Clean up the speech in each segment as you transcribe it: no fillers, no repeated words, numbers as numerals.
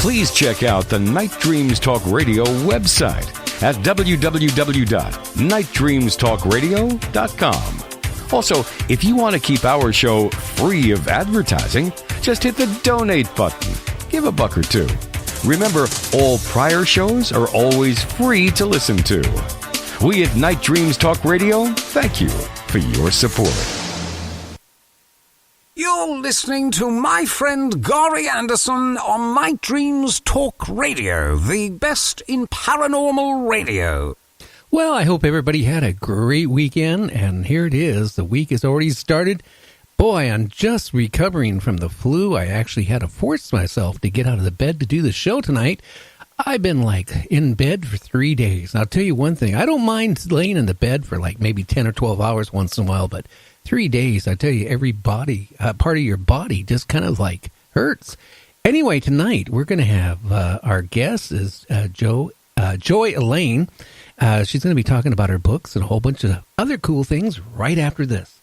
Please check out the Night Dreams Talk Radio website at www.nightdreamstalkradio.com. Also, if you want to keep our show free of advertising, just hit the donate button. Give a buck or two. Remember, all prior shows are always free to listen to. We at Night Dreams Talk Radio thank you for your support. You're listening to my friend Gary Anderson on Night Dreams Talk Radio, the best in paranormal radio. Well, I hope everybody had a great weekend, and here it is. The week has already started. Boy, I'm just recovering from the flu. I actually had to force myself to get out of the bed to do the show tonight. I've been, in bed for 3 days. And I'll tell you one thing. I don't mind laying in the bed for, maybe 10 or 12 hours once in a while, but 3 days, I tell you, every part of your body just kind of, hurts. Anyway, tonight, we're going to have our guest is Joy Elaine. She's going to be talking about her books and a whole bunch of other cool things right after this.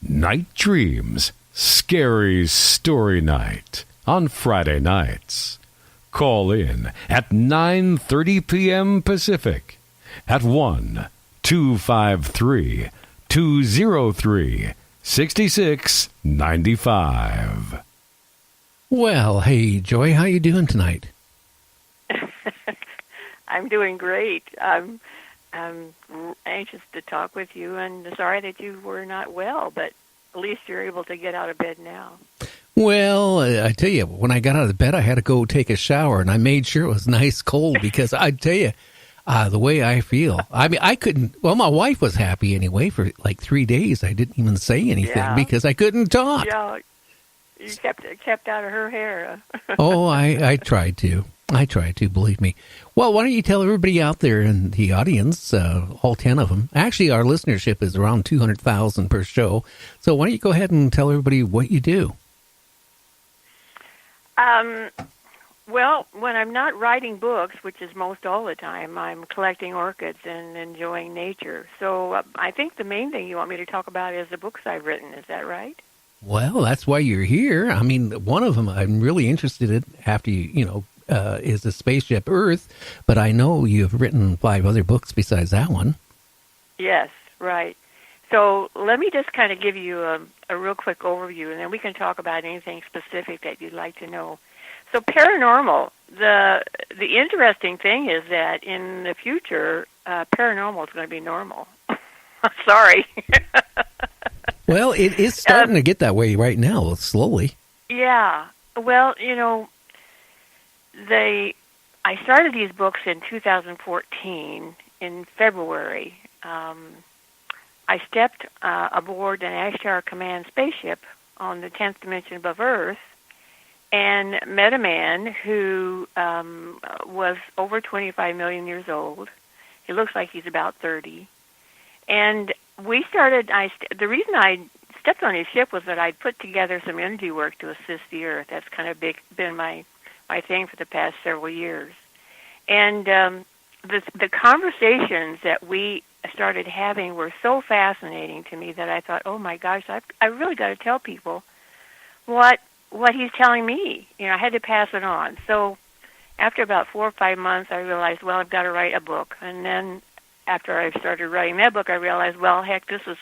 Night Dreams, Scary Story Night on Friday nights. Call in at 9:30 p.m. Pacific at 1-253-203-6695. Well, hey, Joy, how you doing tonight? I'm doing great. I'm anxious to talk with you, and sorry that you were not well, but at least you're able to get out of bed now. Well, I tell you, when I got out of bed, I had to go take a shower, and I made sure it was nice cold because I tell you, the way I feel. I mean, I couldn't, well, my wife was happy anyway for 3 days. I didn't even say anything because I couldn't talk. Yeah, you kept out of her hair. Oh, I tried to. Believe me. Well, why don't you tell everybody out there in the audience, all 10 of them. Actually, our listenership is around 200,000 per show. So why don't you go ahead and tell everybody what you do? Well, when I'm not writing books, which is most all the time, I'm collecting orchids and enjoying nature. So I think the main thing you want me to talk about is the books I've written. Is that right? Well, that's why you're here. I mean, one of them I'm really interested in after is the Spaceship Earth, but I know you've written 5 other books besides that one. Yes, right. So let me just kind of give you a real quick overview, and then we can talk about anything specific that you'd like to know. So paranormal, the interesting thing is that in the future, paranormal is going to be normal. Sorry. Well, it is starting to get that way right now, slowly. Yeah. Well, I started these books in 2014 in February. I stepped aboard an Ashtar Command spaceship on the 10th dimension above Earth and met a man who was over 25 million years old. He looks like he's about 30. And we started, the reason I stepped on his ship was that I'd put together some energy work to assist the Earth. That's kind of been my thing for the past several years. And the conversations that we started having were so fascinating to me that I thought, oh my gosh, I really got to tell people what he's telling me. I had to pass it on. So after about 4 or 5 months, I realized, well, I've got to write a book. And then after I started writing that book, I realized, well, heck, this was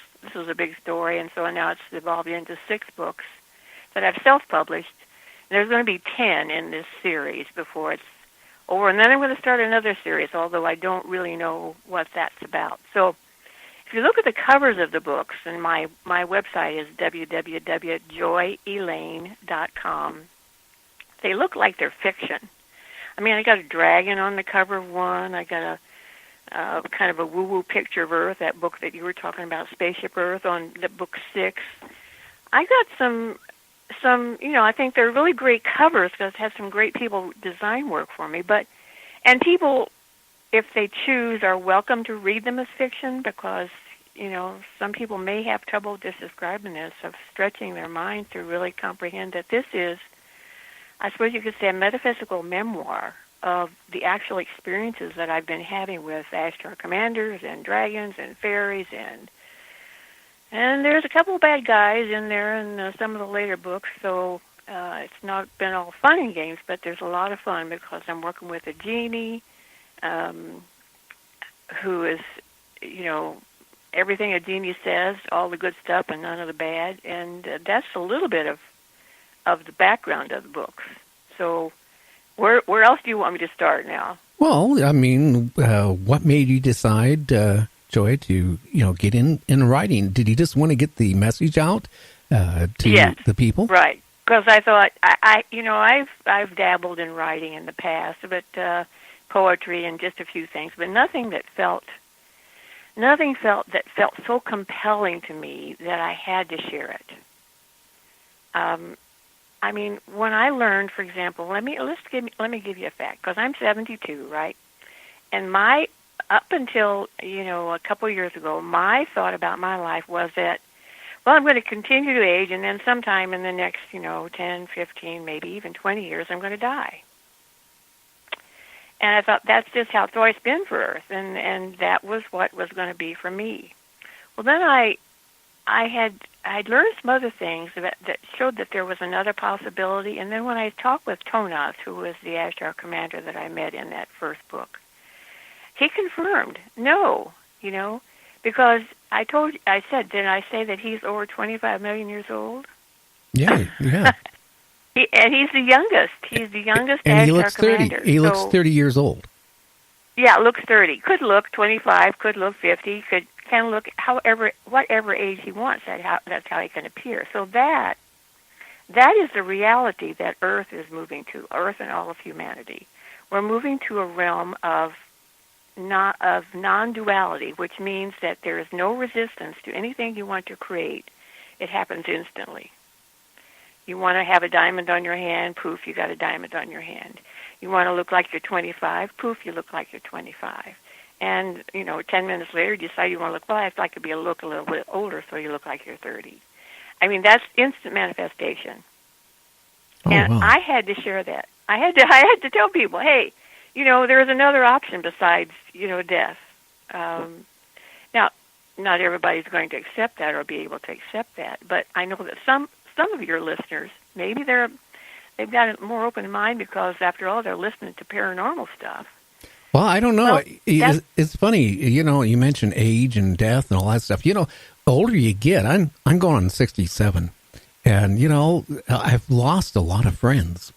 a big story. And so now it's evolved into 6 books that I've self-published. There's going to be 10 in this series before it's over. And then I'm going to start another series, although I don't really know what that's about. So if you look at the covers of the books, and my website is www.joyelaine.com, they look like they're fiction. I mean, I got a dragon on the cover of one. I got a kind of a woo-woo picture of Earth, that book that you were talking about, Spaceship Earth, on the book 6. I got some, I think they're really great covers because I've had some great people design work for me. And people, if they choose, are welcome to read them as fiction because, some people may have trouble just describing this, of stretching their mind to really comprehend that this is, I suppose you could say, a metaphysical memoir of the actual experiences that I've been having with Ashtar commanders and dragons and fairies and there's a couple of bad guys in there in some of the later books. So It's not been all fun and games, but there's a lot of fun because I'm working with a genie who is, everything a genie says, all the good stuff and none of the bad, and that's a little bit of the background of the books. So where else do you want me to start now? Well, I mean, what made you decide, Joy, to get in writing? Did you just want to get the message out to the people? Right. Because I thought I've dabbled in writing in the past, but poetry and just a few things, but nothing that felt so compelling to me that I had to share it. I mean, when I learned, for example, let me give you a fact, because I'm 72, right? And up until a couple years ago, my thought about my life was that, well, I'm going to continue to age, and then sometime in the next 10, 15, maybe even 20 years, I'm going to die. And I thought that's just how it's always been for Earth, and that was what was going to be for me. Well, then I'd learned some other things that showed that there was another possibility. And then when I talked with Tonath, who was the Ashtar commander that I met in that first book, he confirmed, no, because I said, didn't I say that he's over 25 million years old? Yeah, yeah. And he's the youngest. He's the youngest and Ashtar he looks 30. commander. He looks 30 years old. Yeah, looks 30. Could look 25. Could look 50. Can look whatever age he wants. That's how he can appear. So that is the reality that Earth is moving to. Earth and all of humanity. We're moving to a realm of non-duality, which means that there is no resistance to anything you want to create. It happens instantly. You want to have a diamond on your hand, poof, you got a diamond on your hand. You want to look like you're 25, poof, you look like you're 25. And, 10 minutes later, you decide you want to look, well, I'd like to look a little bit older, so you look like you're 30. I mean, that's instant manifestation. Oh, and wow. I had to share that. I had to tell people, hey, there's another option besides, death. Now, not everybody's going to accept that or be able to accept that, but I know that some of your listeners, maybe they've got a more open mind because, after all, they're listening to paranormal stuff. Well, I don't know. Well, it's funny, you mentioned age and death and all that stuff. The older you get, I'm going on 67, and I've lost a lot of friends,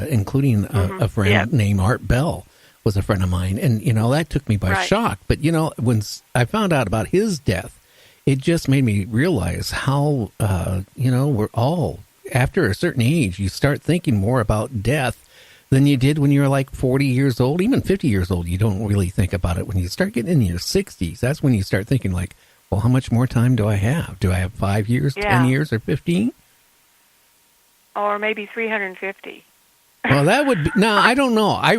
including a friend named Art Bell was a friend of mine, and that took me by shock. But when I found out about his death, it just made me realize how we're all, after a certain age, you start thinking more about death than you did when you were like 40 years old, even 50 years old. You don't really think about it. When you start getting in your 60s, that's when you start thinking like, well, how much more time do I have? Do I have 5 years, 10 years, or 15? Or maybe 350. Well, that would be, no, I don't know. I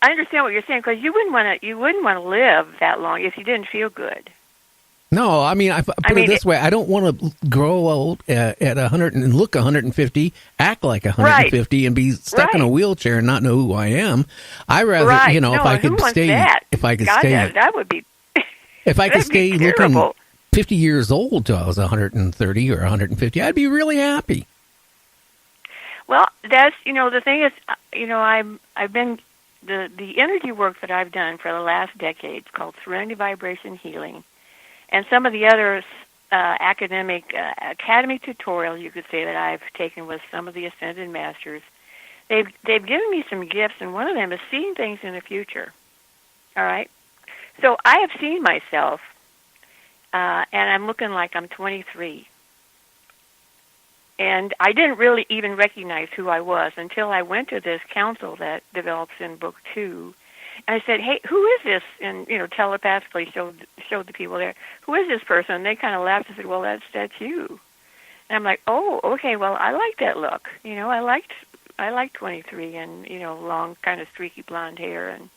understand what you're saying, because you wouldn't want to live that long if you didn't feel good. No, I mean, I put it this way. I don't want to grow old at 100 and look 150, act like 150, and be stuck in a wheelchair and not know who I am. I rather, if I could stay, that would be. If I could stay looking 50 years old till I was 130 or 150, I'd be really happy. Well, that's the thing is, I've been the energy work that I've done for the last decade, called Serenity Vibration Healing. And some of the other academic academy tutorials, you could say, that I've taken with some of the Ascended Masters, they've given me some gifts, and one of them is seeing things in the future. All right? So I have seen myself, and I'm looking like I'm 23. And I didn't really even recognize who I was until I went to this council that develops in Book 2. And I said, hey, who is this? And, telepathically showed the people there, who is this person? And they kind of laughed and said, well, that's you. And I'm like, oh, okay, well, I like that look. I liked 23 and, long, kind of streaky blonde hair. And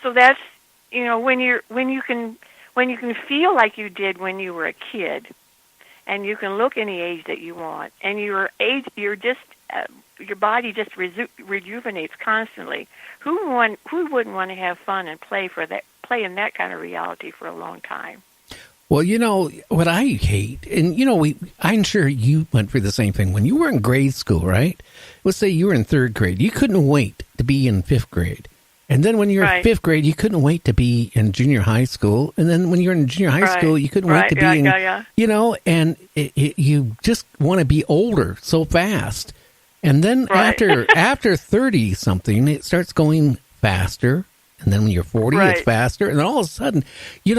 so that's, when you can feel like you did when you were a kid, and you can look any age that you want, and your body just rejuvenates constantly. Who wouldn't want to have fun and play in that kind of reality for a long time? Well, what I hate, and I'm sure you went through the same thing when you were in grade school, right? Let's say you were in third grade. You couldn't wait to be in fifth grade. And then when you were in fifth grade, you couldn't wait to be in junior high school. And then when you were in junior high school, you couldn't wait to be and you just want to be older so fast. And then after 30 something, it starts going faster. And then when you're 40, it's faster. And then all of a sudden, you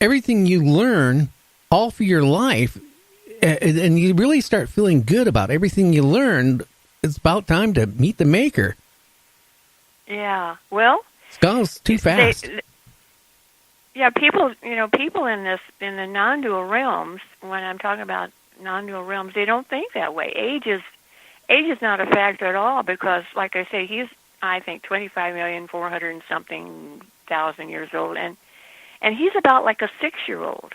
everything you learn all for your life, and you really start feeling good about everything you learned. It's about time to meet the maker. Yeah. Well, it's gone too fast. People in the non-dual realms, when I'm talking about non-dual realms, they don't think that way. Age is not a factor at all because, like I say, he's, I think, 25,400,000 and something years old, and he's about like a 6-year-old.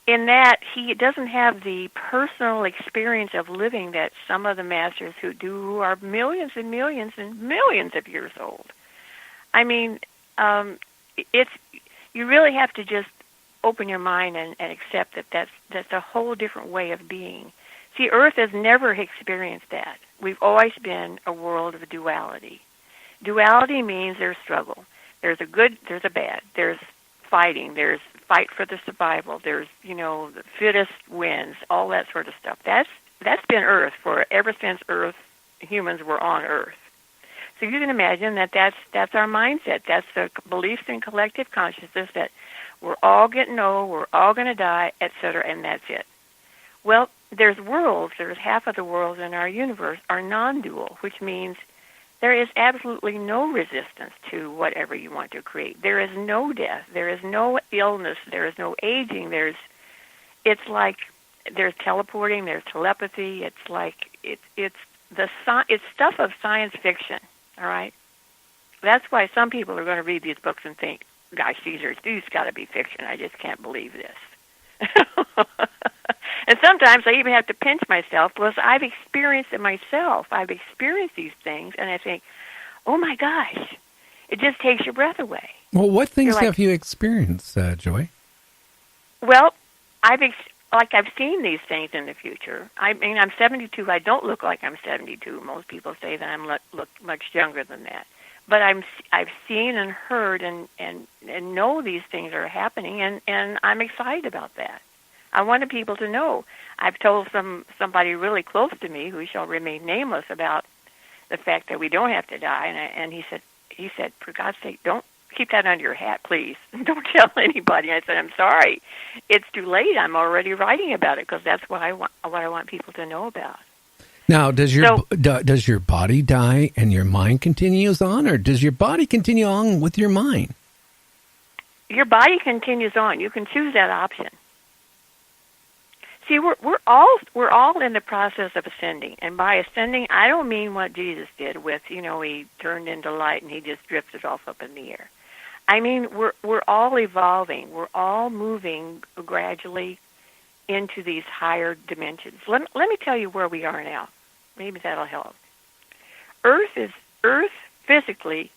In that he doesn't have the personal experience of living that some of the masters who are millions and millions and millions of years old. I mean, you really have to just open your mind and accept that that's a whole different way of being. See, Earth has never experienced that. We've always been a world of duality. Duality means there's struggle. There's a good, there's a bad. There's fighting. There's fight for the survival. There's, the fittest wins, all that sort of stuff. That's been Earth ever since humans were on Earth. So you can imagine that's our mindset. That's the beliefs in collective consciousness that we're all getting old, we're all going to die, etc., and that's it. Well, there's worlds. There's half of the worlds in our universe are non-dual, which means there is absolutely no resistance to whatever you want to create. There is no death. There is no illness. There is no aging. It's like there's teleporting. There's telepathy. It's like it's stuff of science fiction. All right. That's why some people are going to read these books and think, "Gosh, these got to be fiction. I just can't believe this." And sometimes I even have to pinch myself because I've experienced it myself. I've experienced these things, and I think, oh, my gosh, it just takes your breath away. Well, what things have you experienced, Joy? Well, I've seen these things in the future. I mean, I'm 72. I don't look like I'm 72. Most people say that I'm look much younger than that. But I've seen and heard and know these things are happening, and I'm excited about that. I wanted people to know. I've told somebody really close to me, who shall remain nameless, about the fact that we don't have to die. And he said, for God's sake, don't keep that under your hat, please. Don't tell anybody. I said, I'm sorry. It's too late. I'm already writing about it because that's what I want people to know about. Now, does your body die and your mind continues on, or does your body continue on with your mind? Your body continues on. You can choose that option. See, we're all in the process of ascending, and by ascending, I don't mean what Jesus did with, he turned into light and he just drifted off up in the air. I mean, we're all evolving. We're all moving gradually into these higher dimensions. Let me tell you where we are now. Maybe that'll help. Earth physically,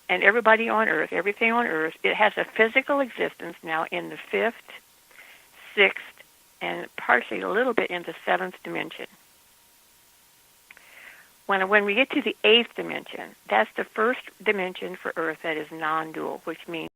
and everybody on Earth, everything on Earth, it has a physical existence now in the 5th, 6th, and partially a little bit in the 7th dimension. When we get to the 8th dimension, that's the first dimension for Earth that is non-dual, which means